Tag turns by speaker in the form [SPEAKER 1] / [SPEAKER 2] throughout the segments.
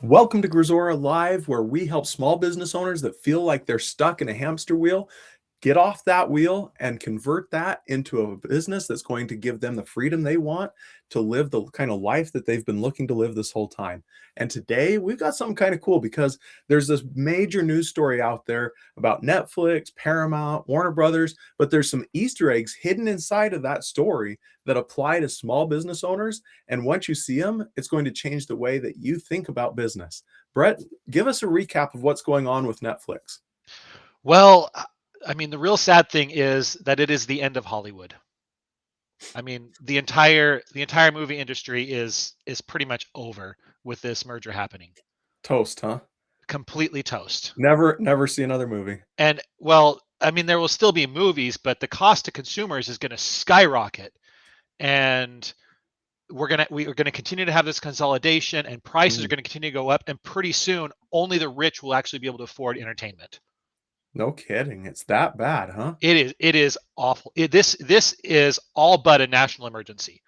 [SPEAKER 1] Welcome to Grazora Live, where we help small business owners that feel like they're stuck in a hamster wheel get off that wheel and convert that into a business that's going to give them the freedom they want to live the kind of life that they've been looking to live this whole time. And today we've got something kind of cool because there's this major news story out there about Netflix, Paramount, Warner Brothers, but there's some Easter eggs hidden inside of that story that apply to small business owners. And once you see them, it's going to change the way that you think about business. Brett, give us a recap of what's going on with Netflix.
[SPEAKER 2] Well, I mean, the real sad thing is that it is the end of Hollywood. I mean, the entire movie industry is pretty much over with this merger happening.
[SPEAKER 1] Toast, huh?
[SPEAKER 2] Completely toast.
[SPEAKER 1] Never see another movie.
[SPEAKER 2] And well, I mean, there will still be movies, but the cost to consumers is going to skyrocket, and we are going to continue to have this consolidation, and prices are
[SPEAKER 1] Mm,
[SPEAKER 2] going to continue to go up, and pretty soon, only the rich will actually be able to afford entertainment.
[SPEAKER 1] no kidding. It's that bad, huh?
[SPEAKER 2] It is awful. This is all but a national emergency.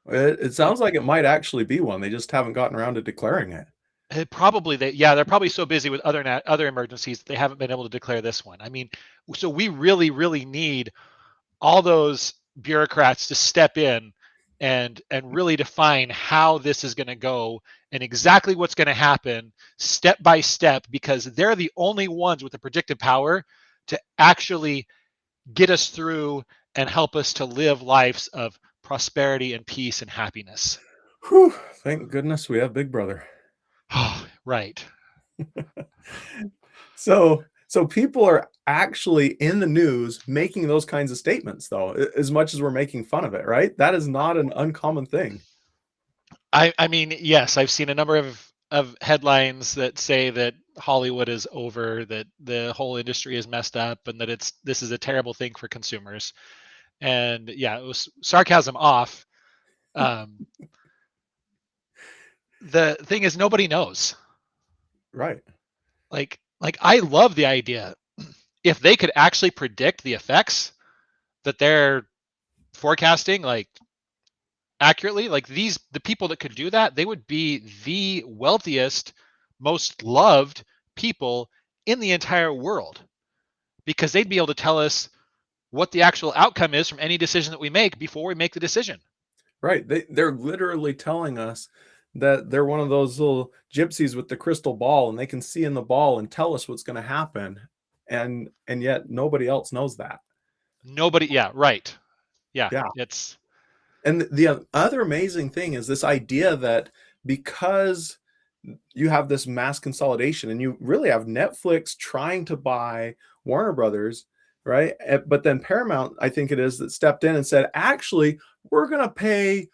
[SPEAKER 1] It sounds like it might actually be one. They just haven't gotten around to declaring it.
[SPEAKER 2] They're probably so busy with other emergencies that they haven't been able to declare this one. I mean, so we really need all those bureaucrats to step in and really define how this is going to go and exactly what's going to happen step by step, because they're the only ones with the predictive power to actually get us through and help us to live lives of prosperity and peace and happiness.
[SPEAKER 1] Whew, thank goodness we have Big Brother.
[SPEAKER 2] Right.
[SPEAKER 1] So people are actually in the news making those kinds of statements, though, as much as we're making fun of it, right? That is not an uncommon thing.
[SPEAKER 2] I mean, yes, I've seen a number of headlines that say that Hollywood is over, that the whole industry is messed up, and that this is a terrible thing for consumers. And yeah, it was sarcasm off. Um, the thing is, nobody knows.
[SPEAKER 1] Right.
[SPEAKER 2] Like I love the idea if they could actually predict the effects that they're forecasting, like accurately, like the people that could do that, they would be the wealthiest, most loved people in the entire world, because they'd be able to tell us what the actual outcome is from any decision that we make before we make the decision.
[SPEAKER 1] Right. They're literally telling us that they're one of those little gypsies with the crystal ball and they can see in the ball and tell us what's going to happen. And yet nobody else knows that.
[SPEAKER 2] Nobody, yeah, right. Yeah,
[SPEAKER 1] Yeah.
[SPEAKER 2] it's
[SPEAKER 1] And the other amazing thing is this idea that because you have this mass consolidation and you really have Netflix trying to buy Warner Brothers, right? But then Paramount, I think it is, that stepped in and said, actually, we're going to pay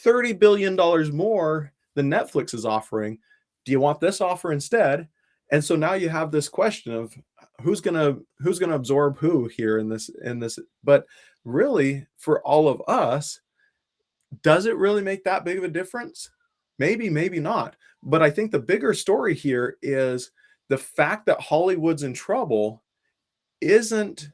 [SPEAKER 1] $30 billion more than Netflix is offering. Do you want this offer instead? And so now you have this question of who's gonna absorb who here in this. But really, for all of us, does it really make that big of a difference? Maybe, maybe not. But I think the bigger story here is the fact that Hollywood's in trouble isn't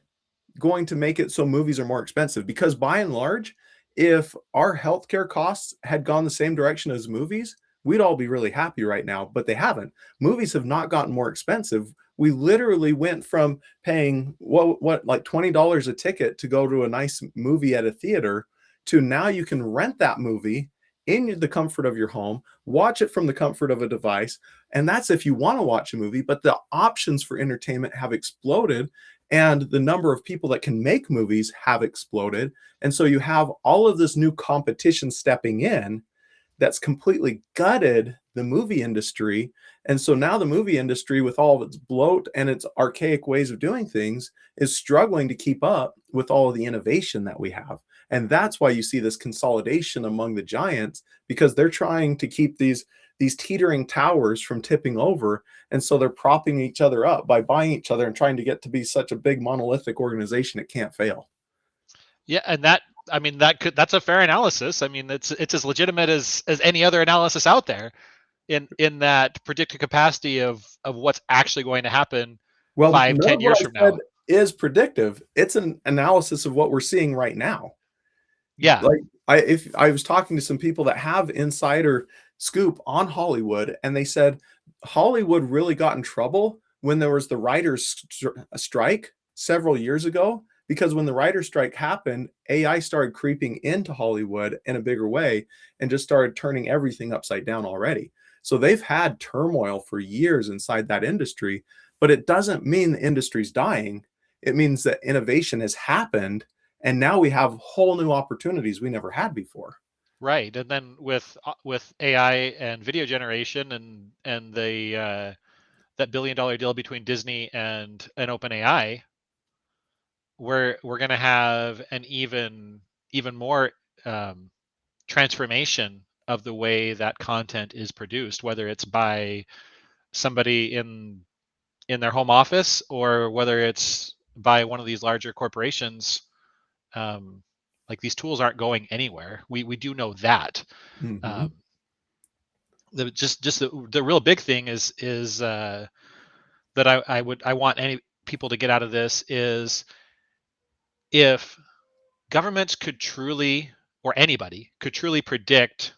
[SPEAKER 1] going to make it so movies are more expensive, because by and large, if our healthcare costs had gone the same direction as movies, we'd all be really happy right now, but they haven't. Movies have not gotten more expensive. We literally went from paying what like $20 a ticket to go to a nice movie at a theater to now you can rent that movie in the comfort of your home, watch it from the comfort of a device, and that's if you want to watch a movie. But the options for entertainment have exploded, and the number of people that can make movies have exploded. And so you have all of this new competition stepping in that's completely gutted the movie industry. And so now the movie industry, with all of its bloat and its archaic ways of doing things, is struggling to keep up with all of the innovation that we have. And that's why you see this consolidation among the giants, because they're trying to keep these teetering towers from tipping over. And so they're propping each other up by buying each other and trying to get to be such a big monolithic organization it can't fail.
[SPEAKER 2] yeah, and that I mean that's a fair analysis. I mean, it's as legitimate as any other analysis out there in that predictive capacity of what's actually going to happen
[SPEAKER 1] Well,
[SPEAKER 2] five,
[SPEAKER 1] none
[SPEAKER 2] ten
[SPEAKER 1] of what
[SPEAKER 2] years
[SPEAKER 1] I
[SPEAKER 2] from
[SPEAKER 1] said
[SPEAKER 2] now.
[SPEAKER 1] is predictive. It's an analysis of what we're seeing right now.
[SPEAKER 2] Yeah.
[SPEAKER 1] Like, if I was talking to some people that have insider scoop on Hollywood, and they said Hollywood really got in trouble when there was the writers' strike several years ago. Because when the writer's strike happened, AI started creeping into Hollywood in a bigger way and just started turning everything upside down already. So they've had turmoil for years inside that industry, but it doesn't mean the industry's dying. It means that innovation has happened, and now we have whole new opportunities we never had before.
[SPEAKER 2] Right, and then with AI and video generation and the that $1 billion deal between Disney and OpenAI, we're going to have an even more transformation of the way that content is produced, whether it's by somebody in their home office or whether it's by one of these larger corporations. Like, these tools aren't going anywhere. We do know that.
[SPEAKER 1] Mm-hmm.
[SPEAKER 2] Um, the real big thing is that I want any people to get out of this is, if governments could truly, or anybody could truly predict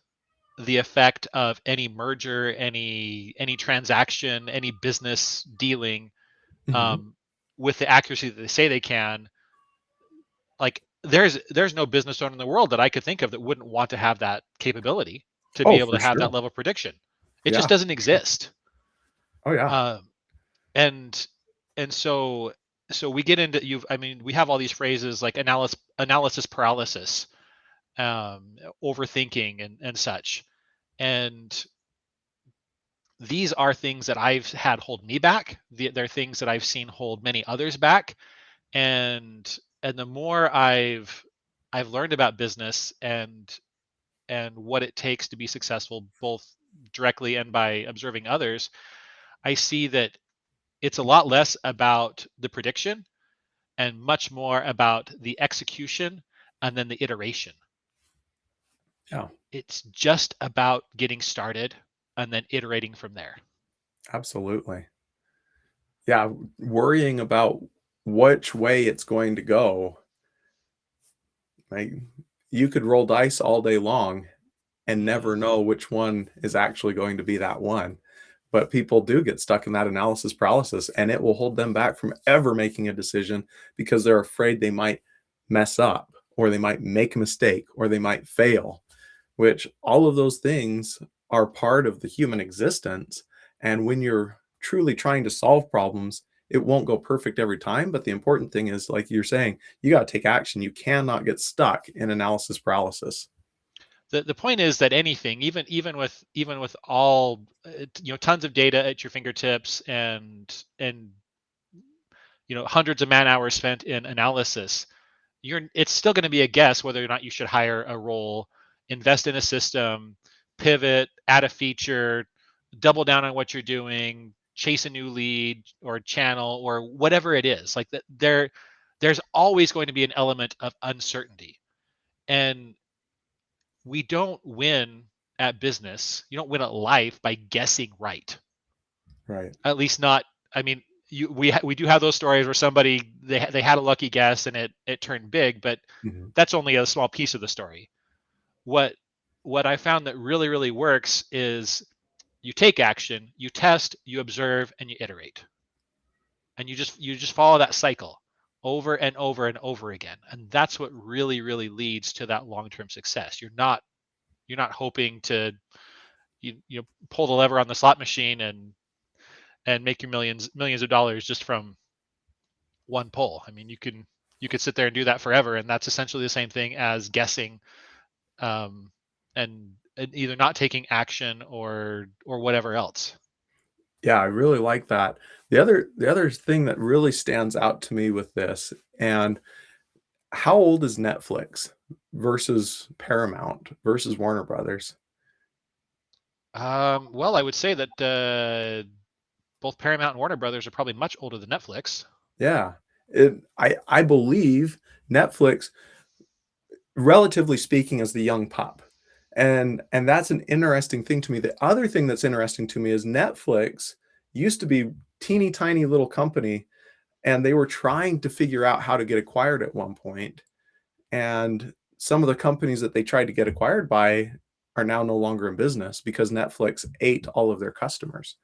[SPEAKER 2] the effect of any merger, any transaction, any business dealing,
[SPEAKER 1] Mm-hmm.
[SPEAKER 2] um, with the accuracy that they say they can, like, there's no business owner in the world that I could think of that wouldn't want to have that capability to
[SPEAKER 1] Oh,
[SPEAKER 2] be able
[SPEAKER 1] for
[SPEAKER 2] to have that
[SPEAKER 1] sure.
[SPEAKER 2] level of prediction. It just
[SPEAKER 1] Yeah,
[SPEAKER 2] doesn't
[SPEAKER 1] for sure.
[SPEAKER 2] exist.
[SPEAKER 1] Oh, yeah.
[SPEAKER 2] Um, and and so we get into, I mean, we have all these phrases like analysis paralysis, overthinking and such. And these are things that I've had hold me back. They're things that I've seen hold many others back. And the more I've learned about business and what it takes to be successful, both directly and by observing others, I see that it's a lot less about the prediction and much more about the execution and then the iteration.
[SPEAKER 1] Yeah,
[SPEAKER 2] It's just about getting started and then iterating from there.
[SPEAKER 1] absolutely. Yeah, worrying about which way it's going to go, like, you could roll dice all day long and
[SPEAKER 2] Hmm.
[SPEAKER 1] never know which one is actually going to be that one. But people do get stuck in that analysis paralysis, and it will hold them back from ever making a decision because they're afraid they might mess up, or they might make a mistake, or they might fail, which all of those things are part of the human existence. And when you're truly trying to solve problems, it won't go perfect every time. But the important thing is, like you're saying, you got to take action. You cannot get stuck in analysis paralysis.
[SPEAKER 2] The point is that anything, even with all tons of data at your fingertips and hundreds of man hours spent in analysis, it's still going to be a guess whether or not you should hire a role, invest in a system, pivot, add a feature, double down on what you're doing, chase a new lead or channel or whatever it is. Like that, there's always going to be an element of uncertainty. And we don't win at business. You don't win at life by guessing right.
[SPEAKER 1] Right.
[SPEAKER 2] At least not. I mean, we do have those stories where somebody, they had a lucky guess and it turned big, but
[SPEAKER 1] Mhm.
[SPEAKER 2] that's only a small piece of the story. What what I found that really works is you take action, you test, you observe, and you iterate, and you just follow that cycle over and over and over again, and that's what really leads to that long-term success. You're not hoping to pull the lever on the slot machine and make your millions of dollars just from one pull. I mean, you could sit there and do that forever, and that's essentially the same thing as guessing, um, and either not taking action or whatever else.
[SPEAKER 1] Yeah, I really like that. The other thing that really stands out to me with this, and how old is Netflix versus Paramount versus Warner Brothers?
[SPEAKER 2] Well, I would say that both Paramount and Warner Brothers are probably much older than Netflix.
[SPEAKER 1] Yeah. I believe Netflix, relatively speaking, is the young pup. And that's an interesting thing to me. The other thing that's interesting to me is Netflix used to be teeny tiny little company, and they were trying to figure out how to get acquired at one point. And some of the companies that they tried to get acquired by are now no longer in business because Netflix ate all of their customers.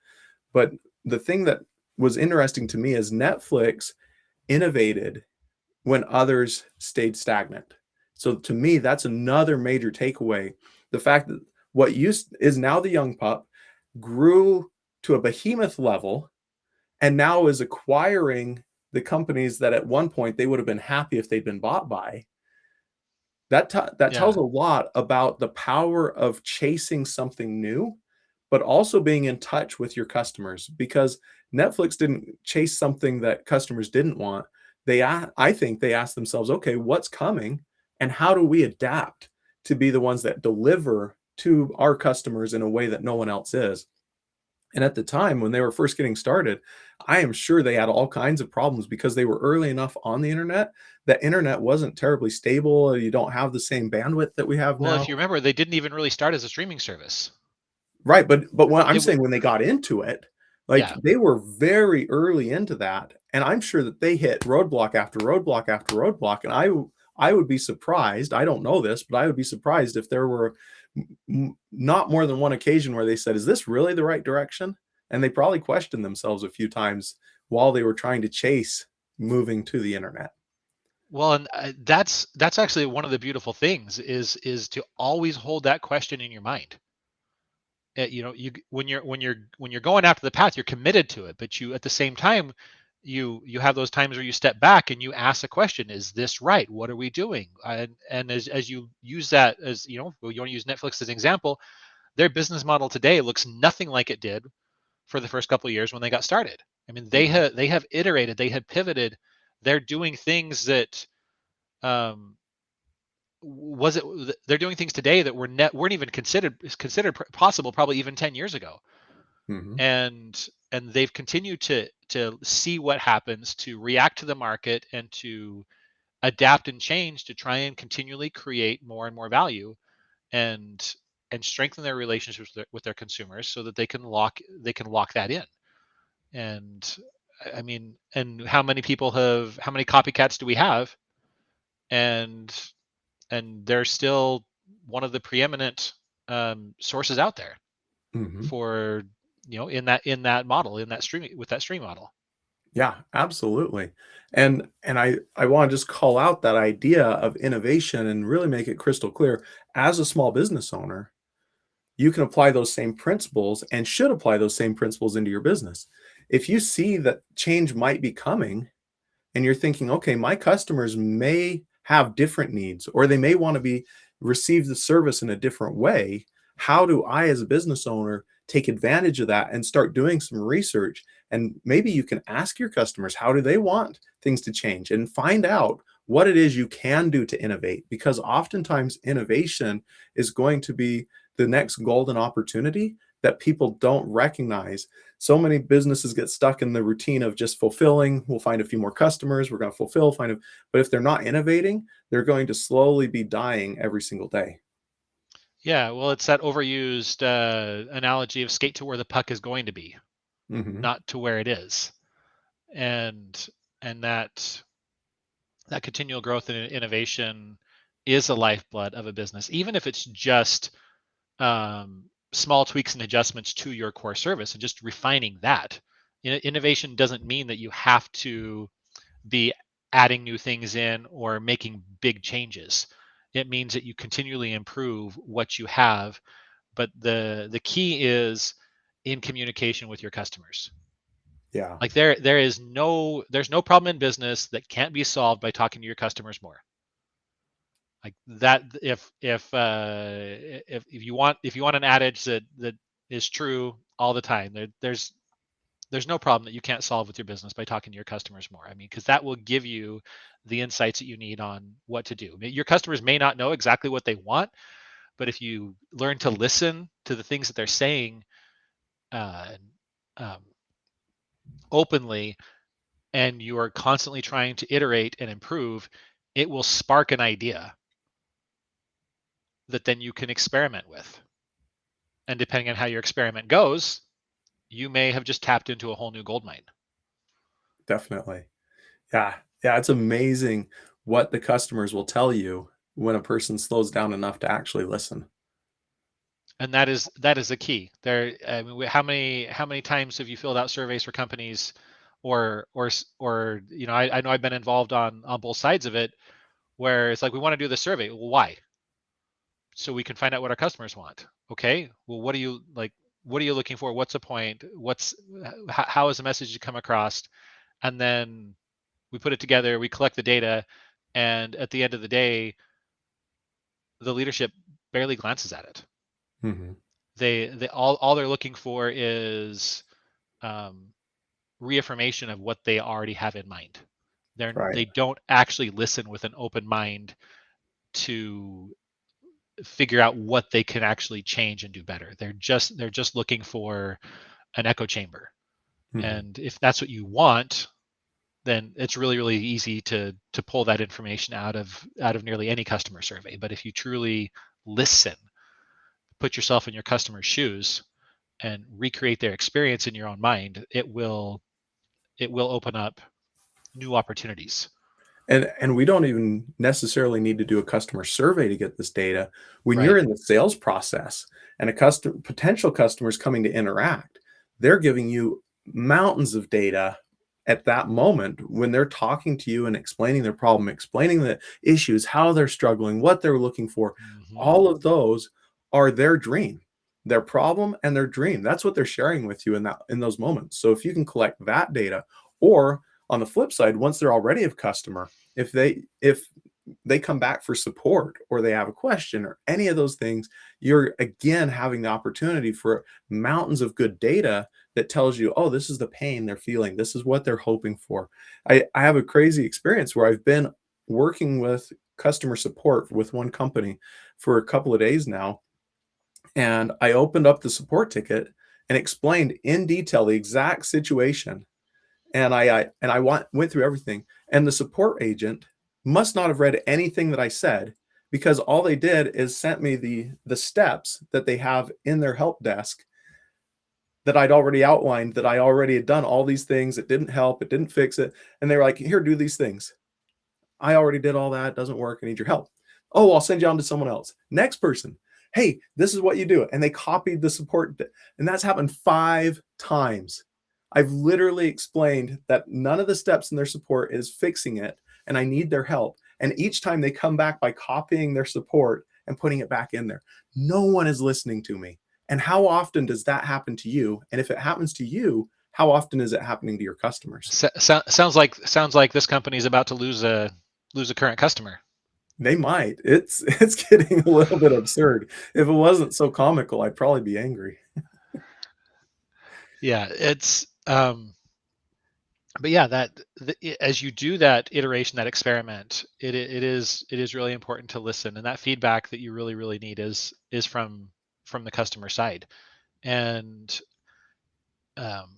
[SPEAKER 1] But the thing that was interesting to me is Netflix innovated when others stayed stagnant. So to me, that's another major takeaway. The fact that what is now the young pup grew to a behemoth level and now is acquiring the companies that at one point they would have been happy if they'd been bought by. That tells
[SPEAKER 2] Yeah.
[SPEAKER 1] a lot about the power of chasing something new, but also being in touch with your customers, because Netflix didn't chase something that customers didn't want. I think they asked themselves, okay, what's coming and how do we adapt to be the ones that deliver to our customers in a way that no one else is? And at the time when they were first getting started, I am sure they had all kinds of problems because they were early enough on the internet that internet wasn't terribly stable. You don't have the same bandwidth that we have
[SPEAKER 2] Well, if
[SPEAKER 1] now.
[SPEAKER 2] you remember, they didn't even really start as a streaming service.
[SPEAKER 1] Right, but when I'm
[SPEAKER 2] It was,
[SPEAKER 1] saying when they got into it, like,
[SPEAKER 2] yeah.
[SPEAKER 1] they were very early into that, and I'm sure that they hit roadblock after roadblock after roadblock, and I would be surprised, I don't know this, but I would be surprised if there were not more than one occasion where they said, "Is this really the right direction?" And they probably questioned themselves a few times while they were trying to chase moving to the internet.
[SPEAKER 2] Well, and that's actually one of the beautiful things is to always hold that question in your mind. You know, when you're going after the path, you're committed to it, but you at the same time, you have those times where you step back and you ask the question: Is this right? What are we doing? And as you use that as you know, you want to use Netflix as an example. Their business model today looks nothing like it did for the first couple of years when they got started. I mean,
[SPEAKER 1] Mhm,
[SPEAKER 2] they have iterated, they have pivoted. They're doing things that um, was it they're doing things today that weren't even considered possible probably even 10 years ago.
[SPEAKER 1] mhm,
[SPEAKER 2] And they've continued to see what happens, to react to the market, and to adapt and change to try and continually create more and more value, and strengthen their relationships with their consumers so that they can lock that in. And I mean, and how many copycats do we have? And and they're still one of the preeminent sources out there
[SPEAKER 1] mhm.
[SPEAKER 2] for in that model, in that streaming with that stream model.
[SPEAKER 1] Yeah, absolutely. And I wanna just call out that idea of innovation and really make it crystal clear. As a small business owner, you can apply those same principles and should apply those same principles into your business. If you see that change might be coming and you're thinking, okay, my customers may have different needs or they may want to be receive the service in a different way. How do I, as a business owner, take advantage of that and start doing some research? And maybe you can ask your customers, how do they want things to change, and find out what it is you can do to innovate, because oftentimes innovation is going to be the next golden opportunity that people don't recognize. So many businesses get stuck in the routine of just fulfilling. We'll find a few more customers, we're going to fulfill, but if they're not innovating, they're going to slowly be dying every single day.
[SPEAKER 2] Yeah, well, it's that overused analogy of skate to where the puck is going to be,
[SPEAKER 1] Hmm.
[SPEAKER 2] not to where it is. And and that continual growth and innovation is a lifeblood of a business, even if it's just small tweaks and adjustments to your core service and just refining that. Innovation doesn't mean that you have to be adding new things in or making big changes. It means that you continually improve what you have, but the key is in communication with your customers.
[SPEAKER 1] Yeah,
[SPEAKER 2] Like there's no problem in business that can't be solved by talking to your customers more. Like that, if you want an adage that is true all the time, there's no problem that you can't solve with your business by talking to your customers more. I mean, because that will give you the insights that you need on what to do. Your customers may not know exactly what they want, but if you learn to listen to the things that they're saying uh, um, openly, and you are constantly trying to iterate and improve, it will spark an idea that then you can experiment with. And depending on how your experiment goes, you may have just tapped into a whole new gold mine.
[SPEAKER 1] definitely. Yeah, yeah, it's amazing what the customers will tell you when a person slows down enough to actually listen.
[SPEAKER 2] And that is the key. There, I mean, how many times have you filled out surveys for companies, or I know I've been involved on both sides of it, where it's like, we want to do the survey. Well, why? So we can find out what our customers want. Okay, well, what are you like? What are you looking for? What's the point? How is the message come across? And then we put it together. We collect the data, and at the end of the day, the leadership barely glances at it.
[SPEAKER 1] Hmm.
[SPEAKER 2] All they're looking for is um, reaffirmation of what they already have in mind.
[SPEAKER 1] Right.
[SPEAKER 2] They don't actually listen with an open mind to figure out what they can actually change and do better. They're just looking for an echo chamber.
[SPEAKER 1] Hmm.
[SPEAKER 2] And if that's what you want, then it's really, really easy to pull that information out of nearly any customer survey. But if you truly listen, put yourself in your customer's shoes, and recreate their experience in your own mind, it will open up new opportunities.
[SPEAKER 1] And we don't even necessarily need to do a customer survey to get this data. When you're
[SPEAKER 2] Right.
[SPEAKER 1] in the sales process and a potential customer is coming to interact, they're giving you mountains of data at that moment when they're talking to you and explaining their problem, explaining the issues, how they're struggling, what they're looking for.
[SPEAKER 2] Hmm.
[SPEAKER 1] All of those are their dream, their problem and their dream. That's what they're sharing with you in those moments. So if you can collect that data, or on the flip side, once they're already a customer, if they come back for support or they have a question or any of those things, you're again having the opportunity for mountains of good data that tells you, oh, this is the pain they're feeling. This is what they're hoping for. I have a crazy experience where I've been working with customer support with one company for a couple of days now. And I opened up the support ticket and explained in detail the exact situation, and went through everything. And the support agent must not have read anything that I said, because all they did is sent me the steps that they have in their help desk that I'd already outlined, that I already had done all these things. It didn't help, it didn't fix it. And they were like, here, do these things. I already did all that. It doesn't work. I need your help. Oh, I'll send you on to someone else. Next person. Hey, this is what you do. And they copied the support. And that's happened 5 times. I've literally explained that none of the steps in their support is fixing it, and I need their help. And each time they come back by copying their support and putting it back in there. No one is listening to me. And how often does that happen to you? And if it happens to you, how often is it happening to your customers?
[SPEAKER 2] Sounds like this company is about to lose a current customer.
[SPEAKER 1] They might. It's getting a little bit absurd. If it wasn't so comical, I'd probably be angry.
[SPEAKER 2] Yeah, but yeah, as you do that iteration, that experiment, it is really important to listen, and that feedback that you really, really need is from the customer side. And um,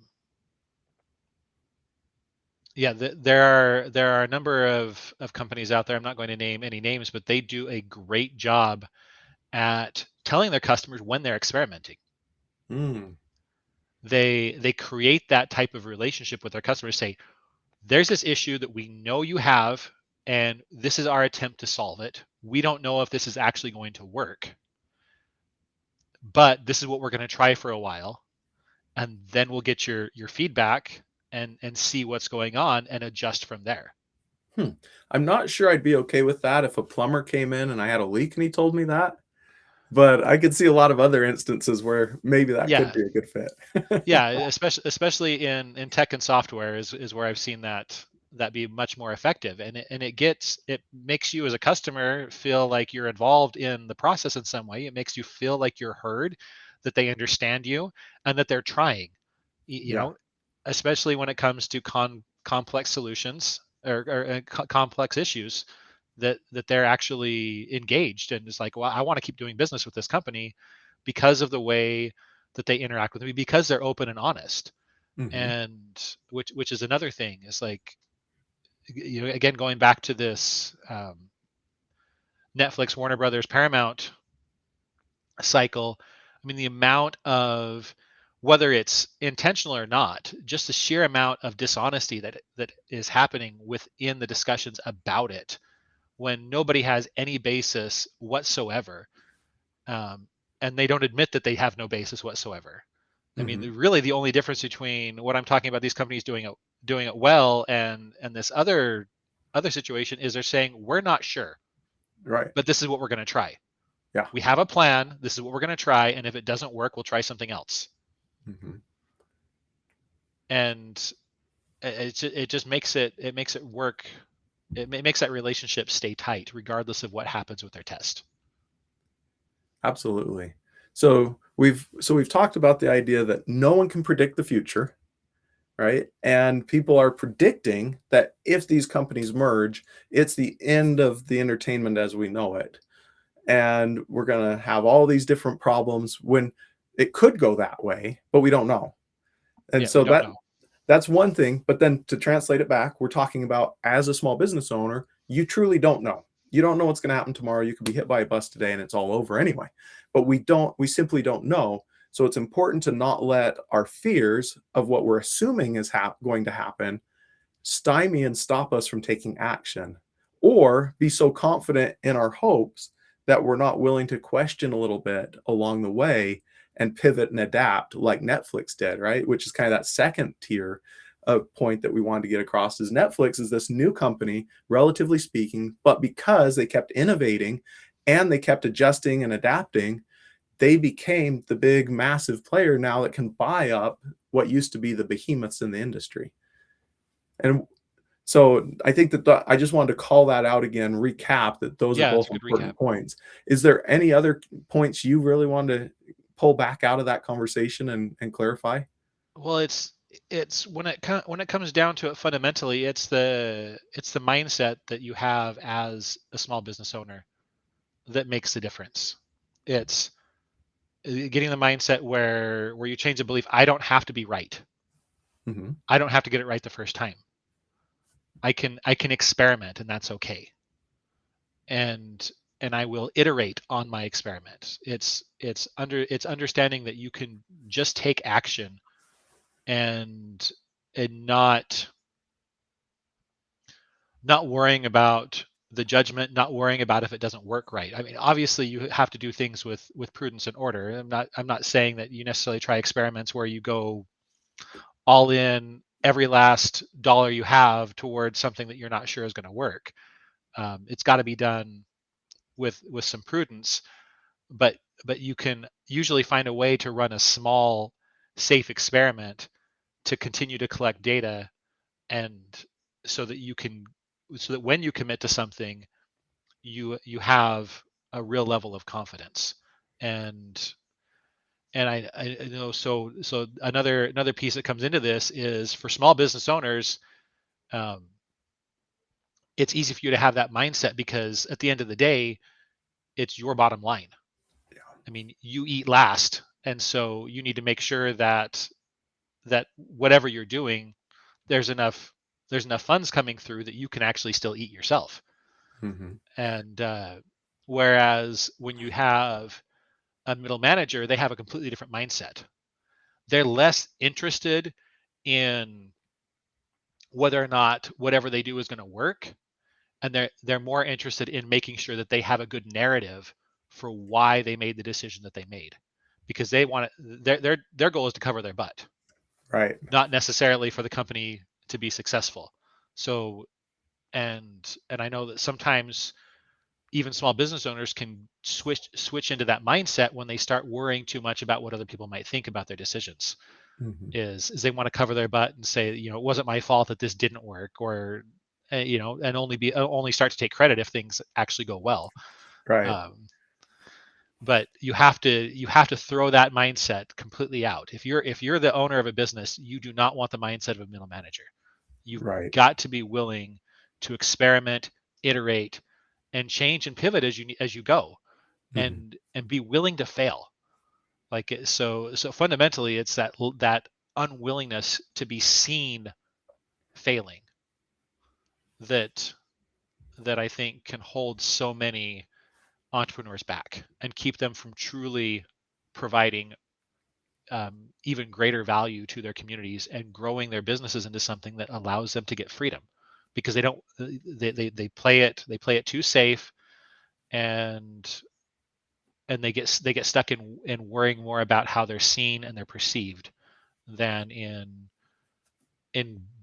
[SPEAKER 2] yeah, there are a number of companies out there. I'm not going to name any names, but they do a great job at telling their customers when they're experimenting.
[SPEAKER 1] Mm,
[SPEAKER 2] They create that type of relationship with their customers. Say, there's this issue that we know you have, and this is our attempt to solve it. We don't know if this is actually going to work, but this is what we're going to try for a while, and then we'll get your feedback and see what's going on and adjust from there.
[SPEAKER 1] hmm. I'm not sure I'd be okay with that if a plumber came in and I had a leak and he told me that, but I could see a lot of other instances where maybe that could
[SPEAKER 2] Yeah,
[SPEAKER 1] be a good fit.
[SPEAKER 2] yeah, especially in tech and software is where I've seen that be much more effective, and it makes you as a customer feel like you're involved in the process in some way. It makes you feel like you're heard, that they understand you, and that they're trying. You
[SPEAKER 1] Yeah.
[SPEAKER 2] know, especially when it comes to complex solutions, or complex issues, that they're actually engaged, and it's like, well, I want to keep doing business with this company because of the way that they interact with me, because they're open and honest.
[SPEAKER 1] Hmm.
[SPEAKER 2] And which is another thing, is like, again, going back to this Netflix, Warner Brothers, Paramount cycle. I mean, the amount of, whether it's intentional or not, just the sheer amount of dishonesty that is happening within the discussions about it, when nobody has any basis whatsoever. and they don't admit that they have no basis whatsoever. I mean,
[SPEAKER 1] Hmm.
[SPEAKER 2] really, the only difference between what I'm talking about, these companies doing it well, and this other situation is they're saying we're not sure,
[SPEAKER 1] Right.
[SPEAKER 2] but this is what we're going to try.
[SPEAKER 1] Yeah.
[SPEAKER 2] We have a plan. This is what we're going to try, and if it doesn't work, we'll try something else.
[SPEAKER 1] Hmm.
[SPEAKER 2] And it just makes it work. It makes that relationship stay tight, regardless of what happens with their test.
[SPEAKER 1] Absolutely. So we've talked about the idea that no one can predict the future, right? And people are predicting that if these companies merge, it's the end of the entertainment as we know it. And we're going to have all these different problems when it could go that way, but we don't know. And
[SPEAKER 2] Yeah, we
[SPEAKER 1] so
[SPEAKER 2] don't know.
[SPEAKER 1] that's one thing, but then to translate it back, we're talking about as a small business owner, you truly don't know. You don't know what's going to happen tomorrow. You could be hit by a bus today and it's all over anyway. But we simply don't know. So it's important to not let our fears of what we're assuming is going to happen stymie and stop us from taking action, or be so confident in our hopes that we're not willing to question a little bit along the way and pivot and adapt like Netflix did, right? Which is kind of that second tier of point that we wanted to get across is Netflix is this new company, relatively speaking, but because they kept innovating and they kept adjusting and adapting, they became the big, massive player now that can buy up what used to be the behemoths in the industry. And so I think that I just wanted to call that out again, recap that those are
[SPEAKER 2] Yeah,
[SPEAKER 1] both
[SPEAKER 2] it's a good recap.
[SPEAKER 1] important points. Is there any other points you really wanted to pull back out of that conversation and clarify?
[SPEAKER 2] Well, it's when it comes down to it, fundamentally, it's the mindset that you have as a small business owner that makes the difference. It's getting the mindset where you change the belief. I don't have to be right.
[SPEAKER 1] Hmm.
[SPEAKER 2] I don't have to get it right the first time. I can experiment, and that's okay. And I will iterate on my experiment. It's understanding that you can just take action and not worrying about the judgment, not worrying about if it doesn't work right. I mean, obviously you have to do things with prudence and order. I'm not saying that you necessarily try experiments where you go all in every last dollar you have towards something that you're not sure is going to work. It's got to be done with some prudence, but you can usually find a way to run a small, safe experiment to continue to collect data, and so that you can so that when you commit to something, you have a real level of confidence. And I know, so another piece that comes into this is for small business owners. um, it's easy for you to have that mindset because at the end of the day, it's your bottom line. I mean, you eat last, and so you need to make sure that whatever you're doing, there's enough funds coming through that you can actually still eat yourself.
[SPEAKER 1] Hmm.
[SPEAKER 2] And whereas when you have a middle manager, they have a completely different mindset. They're less interested in whether or not whatever they do is going to work, and they're more interested in making sure that they have a good narrative for why they made the decision that they made, because they want it, their goal is to cover their butt,
[SPEAKER 1] Right.
[SPEAKER 2] not necessarily for the company to be successful. So and I know that sometimes even small business owners can switch into that mindset when they start worrying too much about what other people might think about their decisions.
[SPEAKER 1] Hmm.
[SPEAKER 2] Is they want to cover their butt and say, it wasn't my fault that this didn't work, or and only start to take credit if things actually go well.
[SPEAKER 1] Right.
[SPEAKER 2] um, but you have to throw that mindset completely out. If you're the owner of a business, you do not want the mindset of a middle manager. You've
[SPEAKER 1] Right.
[SPEAKER 2] got to be willing to experiment, iterate, and change and pivot as you go,
[SPEAKER 1] Hmm.
[SPEAKER 2] and be willing to fail. So fundamentally, it's that unwillingness to be seen failing that I think can hold so many entrepreneurs back and keep them from truly providing even greater value to their communities and growing their businesses into something that allows them to get freedom, because they don't they play it too safe, and and they get stuck in worrying more about how they're seen and they're perceived than in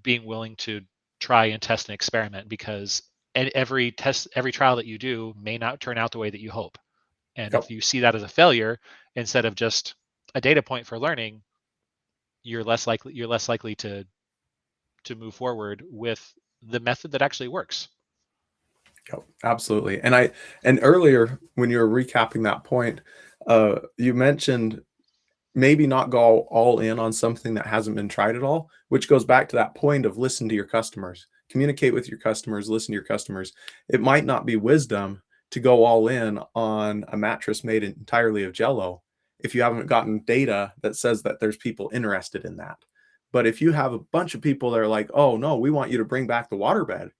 [SPEAKER 2] being willing to try and test and experiment, because every trial that you do may not turn out the way that you hope. And
[SPEAKER 1] Yep.
[SPEAKER 2] if you see that as a failure instead of just a data point for learning, you're less likely to move forward with the method that actually works.
[SPEAKER 1] Yep, absolutely. And earlier when you were recapping that point, you mentioned maybe not go all in on something that hasn't been tried at all, which goes back to that point of listen to your customers, communicate with your customers, listen to your customers. It might not be wisdom to go all in on a mattress made entirely of jello if you haven't gotten data that says that there's people interested in that. But if you have a bunch of people that are like, oh no, we want you to bring back the waterbed,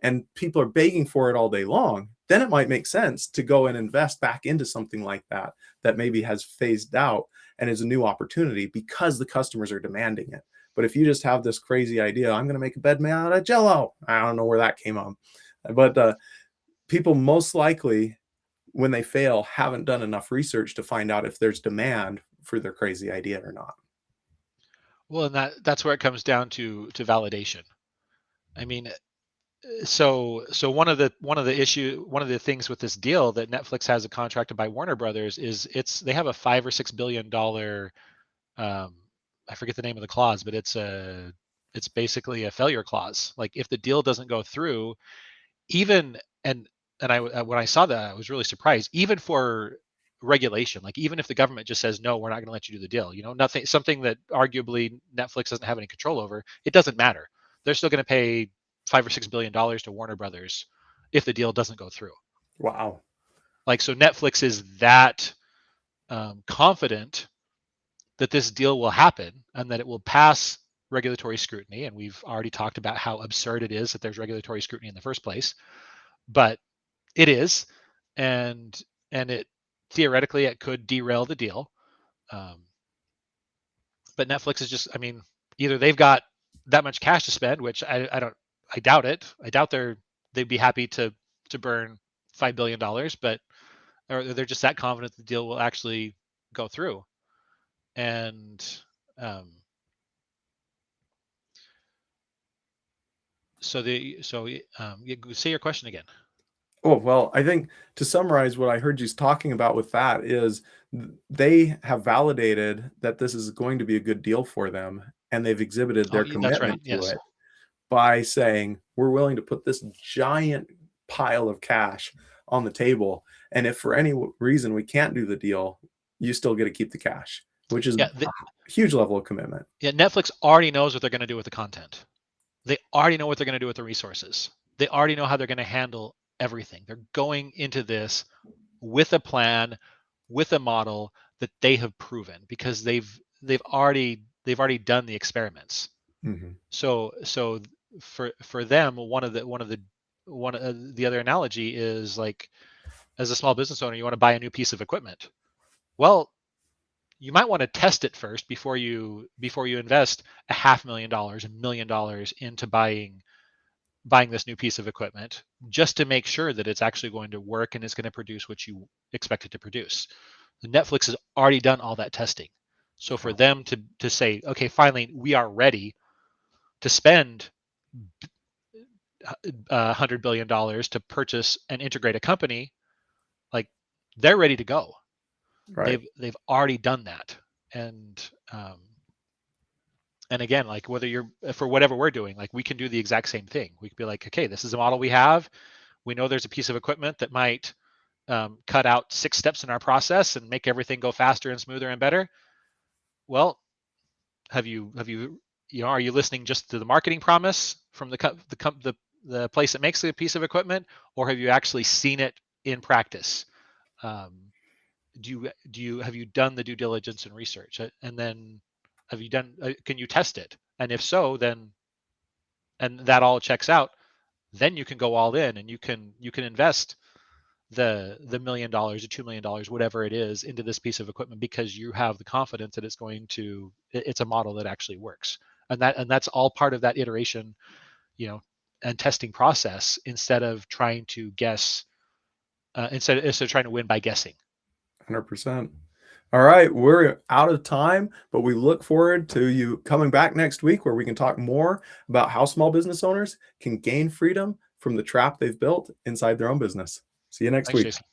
[SPEAKER 1] and people are begging for it all day long, then it might make sense to go and invest back into something like that that maybe has phased out and is a new opportunity because the customers are demanding it. But if you just have this crazy idea, I'm going to make a bed made out of jello, I don't know where that came from, but people most likely, when they fail, haven't done enough research to find out if there's demand for their crazy idea or not.
[SPEAKER 2] Well, and that's where it comes down to validation. I mean, so one of the things with this deal that Netflix has a contract to buy Warner Brothers is they have a $5 or $6 billion, um, I forget the name of the clause, but it's basically a failure clause. Like if the deal doesn't go through, even and I when I saw that, I was really surprised. Even for regulation, like even if the government just says no, we're not going to let you do the deal, nothing, something that arguably Netflix doesn't have any control over, it doesn't matter. They're still going to pay $5 or $6 billion to Warner Brothers if the deal doesn't go through.
[SPEAKER 1] Wow.
[SPEAKER 2] Like, so Netflix is that confident that this deal will happen and that it will pass regulatory scrutiny. And we've already talked about how absurd it is that there's regulatory scrutiny in the first place, but it is, and it theoretically it could derail the deal. Um, but Netflix is just, I mean, either they've got that much cash to spend, which I don't, I doubt it. I doubt they'd be happy to burn $5 billion, but or they're just that confident the deal will actually go through. And um, say your question again.
[SPEAKER 1] Oh, well, I think to summarize what I heard you talking about with that is they have validated that this is going to be a good deal for them, and they've exhibited
[SPEAKER 2] Oh,
[SPEAKER 1] their
[SPEAKER 2] that's right.
[SPEAKER 1] commitment to
[SPEAKER 2] Yes.
[SPEAKER 1] it by saying, we're willing to put this giant pile of cash on the table. And if for any reason we can't do the deal, you still get to keep the cash, which is
[SPEAKER 2] Yeah.
[SPEAKER 1] a huge level of commitment.
[SPEAKER 2] Yeah. Netflix already knows what they're going to do with the content. They already know what they're going to do with the resources. They already know how they're going to handle everything. They're going into this with a plan, with a model that they have proven, because they've already done the experiments.
[SPEAKER 1] Mhm.
[SPEAKER 2] So for them, one of the other analogy is like, as a small business owner, you want to buy a new piece of equipment. Well, you might want to test it first before you invest $500,000, $1 million into buying this new piece of equipment, just to make sure that it's actually going to work and it's going to produce what you expect it to produce. Netflix has already done all that testing. So for
[SPEAKER 1] Wow.
[SPEAKER 2] them to say, okay, finally we are ready to spend $100 billion to purchase and integrate a company, like they're ready to go.
[SPEAKER 1] Right.
[SPEAKER 2] They've already done that. And again, like whether you're for whatever we're doing, like we can do the exact same thing. We could be like, okay, this is a model we have. We know there's a piece of equipment that might cut out 6 steps in our process and make everything go faster and smoother and better. Well, are you listening just to the marketing promise from the place that makes the piece of equipment, or have you actually seen it in practice? Um, have you done the due diligence and research, and then can you test it? And if so, then and that all checks out, then you can go all in and you can invest the $1 million or $2 million, whatever it is, into this piece of equipment, because you have the confidence that it's a model that actually works. And that's all part of that iteration, and testing process, instead of trying to guess, instead of trying to win by guessing.
[SPEAKER 1] 100%. All right, we're out of time, but we look forward to you coming back next week where we can talk more about how small business owners can gain freedom from the trap they've built inside their own business. See you next
[SPEAKER 2] Thanks,
[SPEAKER 1] week.
[SPEAKER 2] Jason.